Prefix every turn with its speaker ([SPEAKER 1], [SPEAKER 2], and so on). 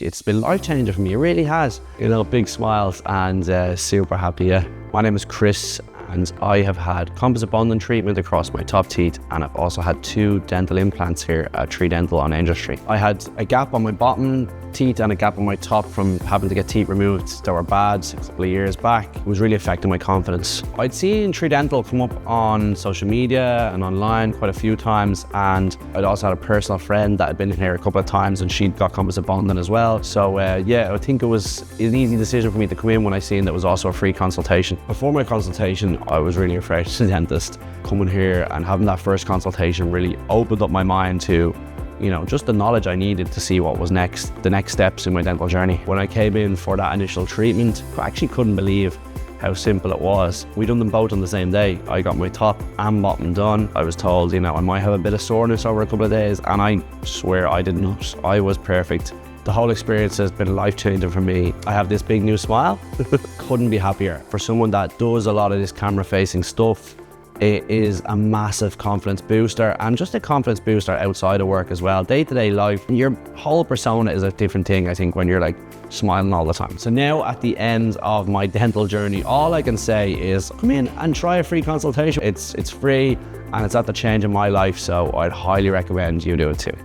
[SPEAKER 1] It's been life-changing for me, it really has. You know, big smiles and super happy, yeah. My name is Chris and I have had composite bonding treatment across my top teeth, and I've also had 2 dental implants here at 3Dental on Aungier Street. I had a gap on my bottom teeth and a gap on my top from having to get teeth removed that were bad a couple of years back. It was really affecting my confidence. I'd seen 3Dental come up on social media and online quite a few times, and I'd also had a personal friend that had been in here a couple of times and she'd got composite bonding as well. So yeah, I think it was an easy decision for me to come in when I seen that was also a free consultation. Before my consultation, I was really afraid of the dentist. Coming here and having that first consultation really opened up my mind to, you know, just the knowledge I needed to see what was next, the next steps in my dental journey. When I came in for that initial treatment, I actually couldn't believe how simple it was. We done them both on the same day. I got my top and bottom done. I was told, you know, I might have a bit of soreness over a couple of days, and I swear I did not. I was perfect. The whole experience has been life-changing for me. I have this big new smile. Couldn't be happier. For someone that does a lot of this camera-facing stuff, it is a massive confidence booster, and just a confidence booster outside of work as well. Day-to-day life, your whole persona is a different thing, I think, when you're like smiling all the time. So now at the end of my dental journey, all I can say is come in and try a free consultation. It's free and it's at the change in my life, so I'd highly recommend you do it too.